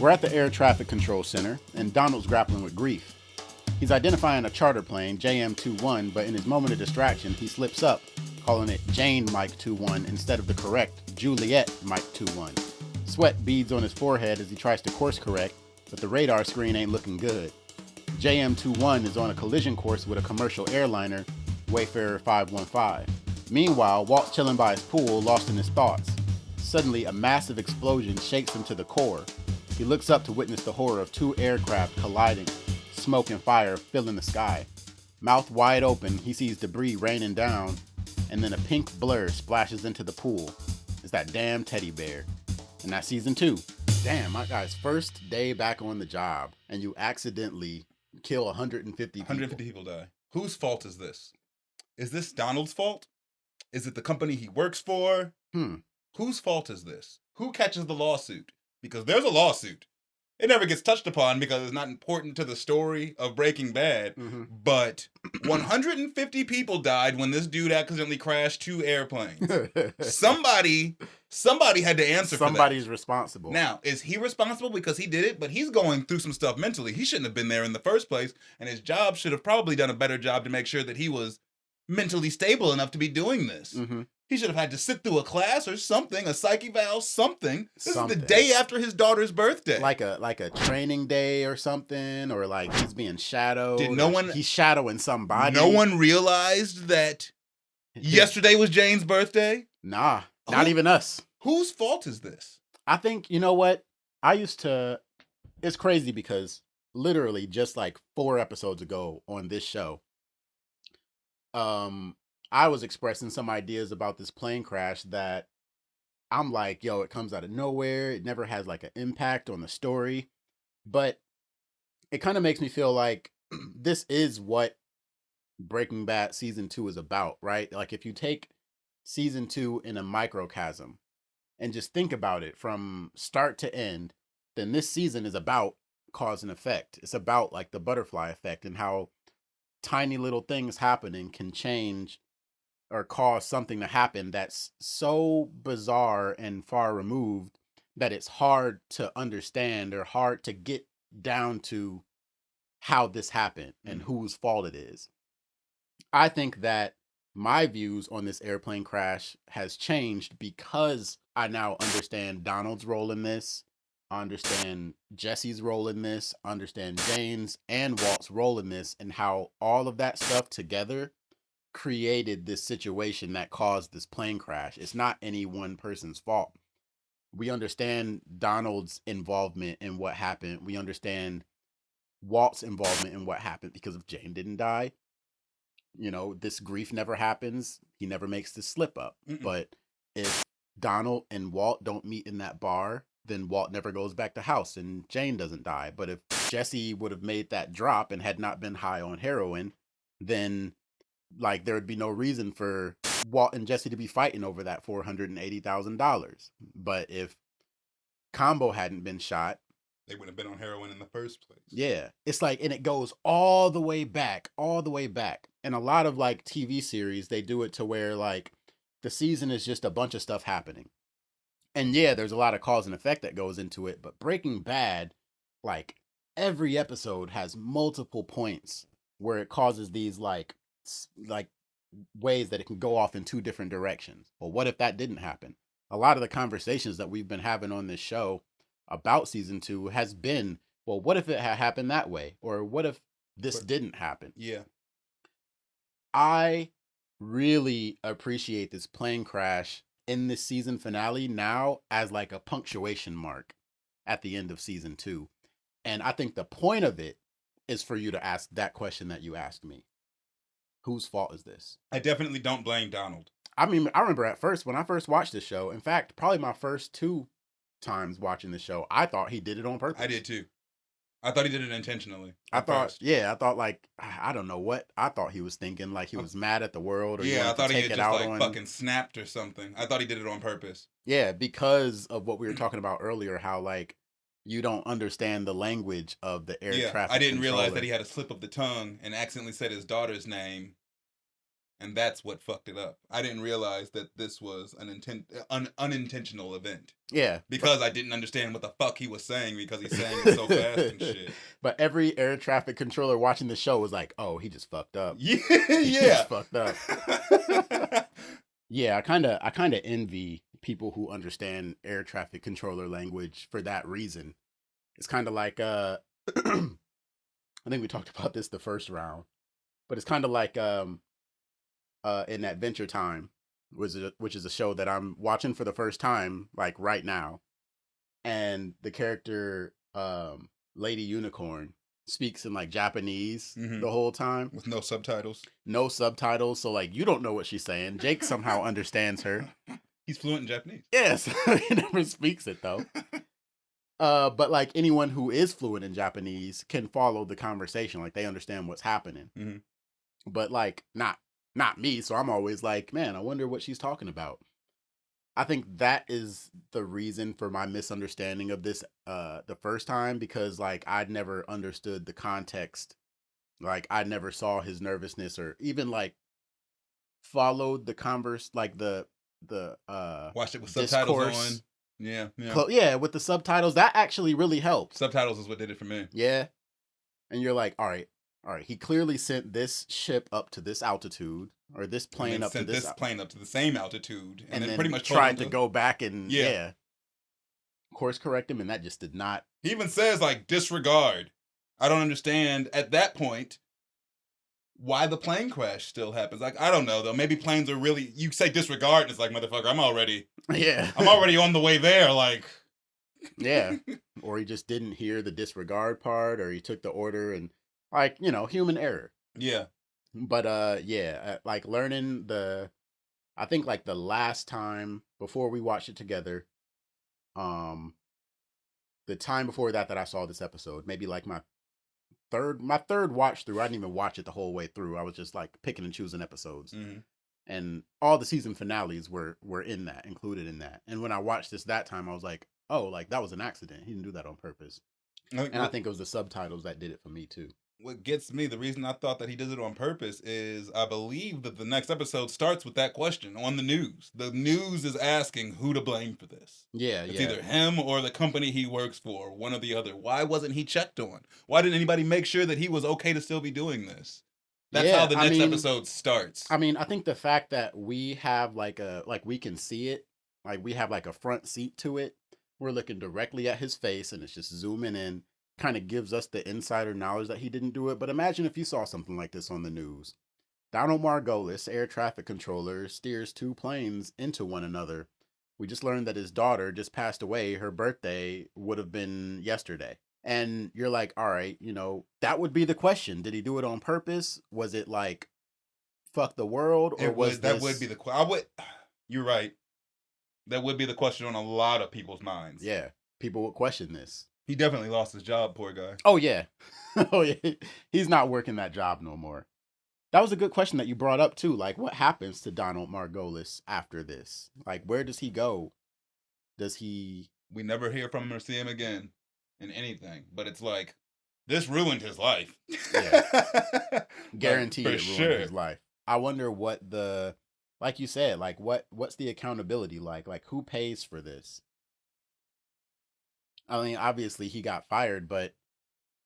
We're at the Air Traffic Control Center, and Donald's grappling with grief. He's identifying a charter plane, JM21, but in his moment of distraction, he slips up, calling it Jane Mike 21 instead of the correct Juliet Mike 21. Sweat beads on his forehead as he tries to course correct, but the radar screen ain't looking good. JM21 is on a collision course with a commercial airliner, Wayfarer 515. Meanwhile, Walt's chilling by his pool, lost in his thoughts. Suddenly, a massive explosion shakes him to the core. He looks up to witness the horror of two aircraft colliding, smoke and fire filling the sky. Mouth wide open, he sees debris raining down, and then a pink blur splashes into the pool. It's that damn teddy bear. And that's season 2. Damn, my guy's first day back on the job, and you accidentally kill 150 people. 150 people die. Whose fault is this? Is this Donald's fault? Is it the company he works for? Whose fault is this? Who catches the lawsuit? Because there's a lawsuit. It never gets touched upon because it's not important to the story of Breaking Bad. But 150 people died when this dude accidentally crashed 2 airplanes. Somebody had to answer for that. Somebody's responsible. Now, is he responsible because he did it? But he's going through some stuff mentally. He shouldn't have been there in the first place. And his job should have probably done a better job to make sure that he was mentally stable enough to be doing this. He should have had to sit through a class or something, a psych eval, something. This is the day after his daughter's birthday. Like a training day or something, or like he's being shadowed. He's shadowing somebody. No one realized that yesterday was Jane's birthday? Nah, not even us. Whose fault is this? I think, you know what? It's crazy because literally just like 4 episodes ago on this show, I was expressing some ideas about this plane crash that I'm like, yo, it comes out of nowhere. It never has like an impact on the story. But it kind of makes me feel like this is what Breaking Bad season 2 is about, right? Like if you take season 2 in a microcosm and just think about it from start to end, then this season is about cause and effect. It's about like the butterfly effect and how tiny little things happening can change or cause something to happen that's so bizarre and far removed that it's hard to understand or hard to get down to how this happened and whose fault it is. I think that my views on this airplane crash has changed because I now understand Donald's role in this. I understand Jesse's role in this. I understand Jane's and Walt's role in this, and how all of that stuff together created this situation that caused this plane crash. It's not any one person's fault. We understand Donald's involvement in what happened. We understand Walt's involvement in what happened because if Jane didn't die, you know, this grief never happens. He never makes this slip up. But if Donald and Walt don't meet in that bar, then Walt never goes back to house and Jane doesn't die. But if Jesse would have made that drop and had not been high on heroin, then like there would be no reason for Walt and Jesse to be fighting over that $480,000. But if Combo hadn't been shot, they wouldn't have been on heroin in the first place. Yeah. It's like, and it goes all the way back. And a lot of like TV series, they do it to where like the season is just a bunch of stuff happening. And yeah, there's a lot of cause and effect that goes into it. But Breaking Bad, like every episode has multiple points where it causes these like ways that it can go off in 2 different directions. Well, what if that didn't happen? A lot of the conversations that we've been having on this show about season 2 has been, well, what if it had happened that way? Or what if this didn't happen? Yeah. I really appreciate this plane crash in this season finale now as like a punctuation mark at the end of season 2. And I think the point of it is for you to ask that question that you asked me. Whose fault is this? I definitely don't blame Donald. I mean, I remember at first, when I first watched this show, in fact, probably my first 2 times watching the show, I thought he did it on purpose. I did too. I thought he did it intentionally. I thought like, I don't know what I thought he was thinking, like he was mad at the world, or I thought he had just like fucking snapped or something. I thought he did it on purpose. Yeah, because of what we were talking about earlier, how like you don't understand the language of the air traffic I didn't controller. realize that he had a slip of the tongue and accidentally said his daughter's name And that's what fucked it up. I didn't realize that this was an unintentional event. Yeah. Because I didn't understand what the fuck he was saying because he's saying it so fast and shit. But every air traffic controller watching the show was like, oh, he just fucked up. Yeah. He just fucked up. Yeah, I kind of envy people who understand air traffic controller language for that reason. It's kind of like I think we talked about this the first round, but it's kind of like in Adventure Time, which is a show that I'm watching for the first time, like right now, and the character Lady Unicorn speaks in like Japanese the whole time with no subtitles. No subtitles, so like you don't know what she's saying. Jake somehow understands her. He's fluent in Japanese. Yes, he never speaks it though. But like anyone who is fluent in Japanese can follow the conversation, like they understand what's happening. Mm-hmm. But like not me, so I'm always like, man, I wonder what she's talking about. I think that is the reason for my misunderstanding of this the first time, because like I'd never understood the context. Like I never saw his nervousness or even like followed the like the watched it with subtitles on. Yeah, with the subtitles. That actually really helped. Subtitles is what did it for me. Yeah. And you're like, all right. He clearly sent this ship up to this altitude, or this plane up to this plane up to the same altitude, and then pretty much tried to go back and course correct him, and that just did not. He even says like disregard. I don't understand at that point why the plane crash still happens. Like I don't know though. Maybe planes are really. You say disregard, and it's like motherfucker. I'm already on the way there. Like yeah, or he just didn't hear the disregard part, or he took the order and. Like, human error. Yeah. But, like learning I think like the last time before we watched it together, the time before that I saw this episode, maybe like my third watch through, I didn't even watch it the whole way through. I was just like picking and choosing episodes. Mm-hmm. And all the season finales were included in that. And when I watched this that time, I was like, oh, like that was an accident. He didn't do that on purpose. And I think it was the subtitles that did it for me too. What gets me, the reason I thought that he did it on purpose is I believe that the next episode starts with that question on the news. The news is asking who to blame for this. Yeah, it's either him or the company he works for, one or the other. Why wasn't he checked on? Why didn't anybody make sure that he was okay to still be doing this? That's how the next episode starts. I mean, I think the fact that we have we can see it, like we have like a front seat to it. We're looking directly at his face and it's just zooming in. Kind of gives us the insider knowledge that he didn't do it. But imagine if you saw something like this on the news. Donald Margolis, air traffic controller, steers two planes into one another. We just learned that his daughter just passed away. Her birthday would have been yesterday. And you're like, all right, that would be the question. Did he do it on purpose? Was it like, fuck the world? Or that would be the question. You're right. That would be the question on a lot of people's minds. Yeah. People would question this. He definitely lost his job, poor guy. Oh, yeah. Oh, yeah. He's not working that job no more. That was a good question that you brought up, too. Like, what happens to Donald Margolis after this? Like, where does he go? We never hear from him or see him again in anything. But it's like, this ruined his life. Yeah. Guaranteed it ruined his life. I wonder what like you said, like, what's the accountability like? Like, who pays for this? I mean, obviously he got fired, but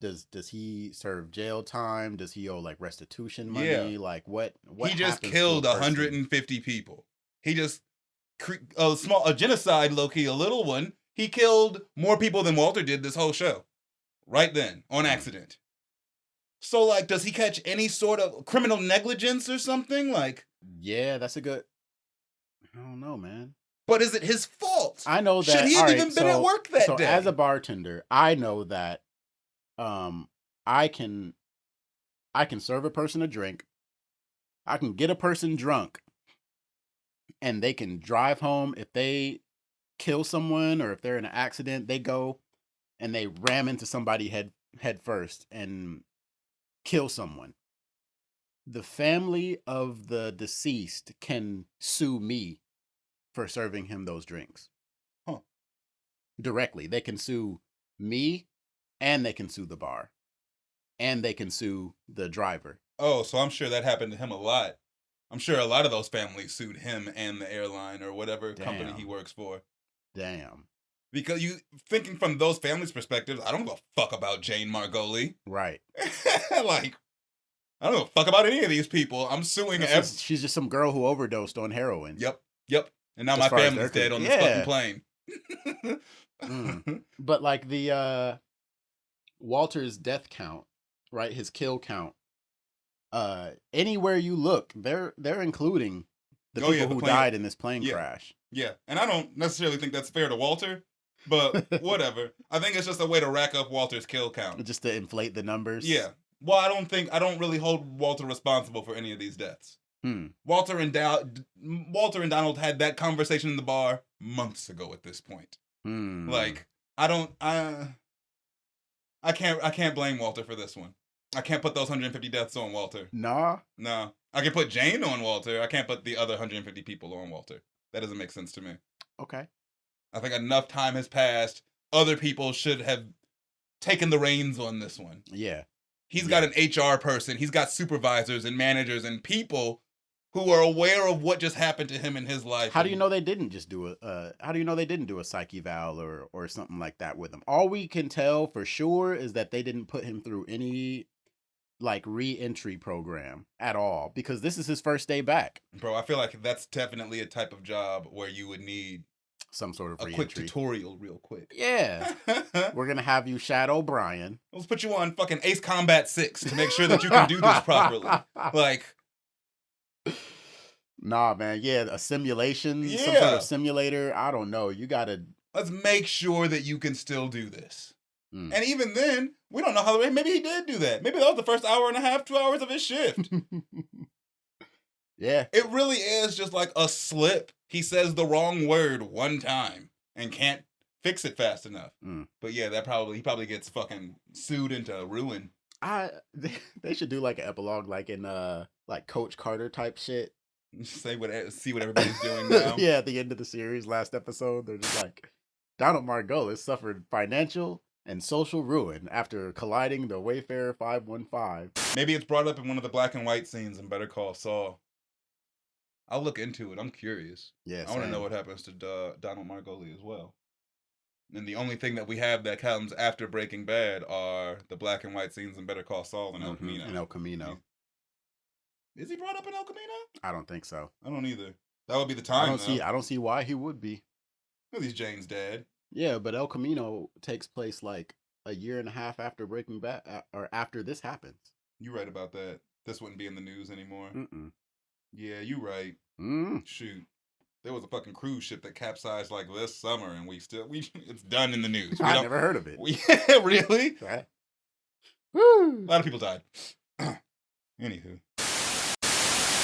does he serve jail time? Does he owe like restitution money? Yeah. Like what he just killed 150 people. He just a genocide, low-key, a little one. He killed more people than Walter did this whole show. Right then, on accident. So like, does he catch any sort of criminal negligence or something? Like, yeah, that's a good. I don't know, man. But is it his fault? I know that. Should he have even been at work that day? As a bartender, I know that I can serve a person a drink. I can get a person drunk and they can drive home. If they kill someone or if they're in an accident, they go and they ram into somebody head first and kill someone. The family of the deceased can sue me for serving him those drinks. Huh. Directly. They can sue me and they can sue the bar. And they can sue the driver. Oh, so I'm sure that happened to him a lot. I'm sure a lot of those families sued him and the airline or whatever company he works for. Damn. Because you thinking from those families' perspectives, I don't give a fuck about Jane Margoli. Right. Like, I don't give a fuck about any of these people. I'm suing she's just some girl who overdosed on heroin. Yep. And now my family's dead on this fucking plane. But like the Walter's death count, right? His kill count. Anywhere you look, they're including the people who died in this plane crash. Yeah. And I don't necessarily think that's fair to Walter, but whatever. I think it's just a way to rack up Walter's kill count. Just to inflate the numbers. Yeah. Well, I don't really hold Walter responsible for any of these deaths. Walter and Donald had that conversation in the bar months ago at this point. Like, I can't blame Walter for this one. I can't put those 150 deaths on Walter. Nah. I can put Jane on Walter. I can't put the other 150 people on Walter. That doesn't make sense to me. Okay. I think enough time has passed. Other people should have taken the reins on this one. Yeah. He's got an HR person. He's got supervisors and managers and people who are aware of what just happened to him in his life. How do you know they didn't just do a psych eval or something like that with him? All we can tell for sure is that they didn't put him through any like reentry program at all, because this is his first day back. Bro, I feel like that's definitely a type of job where you would need some sort of a quick tutorial real quick. Yeah. We're going to have you shadow Brian. Let's put you on fucking Ace Combat 6 to make sure that you can do this properly. Like, nah, man. Yeah, a simulation, some sort of simulator. I don't know. You got to... Let's make sure that you can still do this. And even then, we don't know how... Maybe he did do that. Maybe that was the first hour and a half, 2 hours of his shift. Yeah. It really is just like a slip. He says the wrong word one time and can't fix it fast enough. But yeah, he probably gets fucking sued into ruin. They should do like an epilogue like in like Coach Carter type shit. See what everybody's doing now. Yeah, at the end of the series, last episode, they're just like, Donald Margolis suffered financial and social ruin after colliding the Wayfarer 515. Maybe it's brought up in one of the black and white scenes in Better Call Saul. I'll look into it. I'm curious. Yeah, I want to know what happens to Donald Margolis as well. And the only thing that we have that comes after Breaking Bad are the black and white scenes in Better Call Saul and El Camino. And El Camino. Is he brought up in El Camino? I don't think so. I don't either. That would be the time. I don't see why he would be. Because he's Jane's dad. Yeah, but El Camino takes place like a year and a half after Breaking Bad, or after this happens. You're right about that. This wouldn't be in the news anymore. Yeah, you're right. Shoot. There was a fucking cruise ship that capsized like this summer, and it's done in the news. I never heard of it. Really? Right. Woo! A lot of people died. Anywho.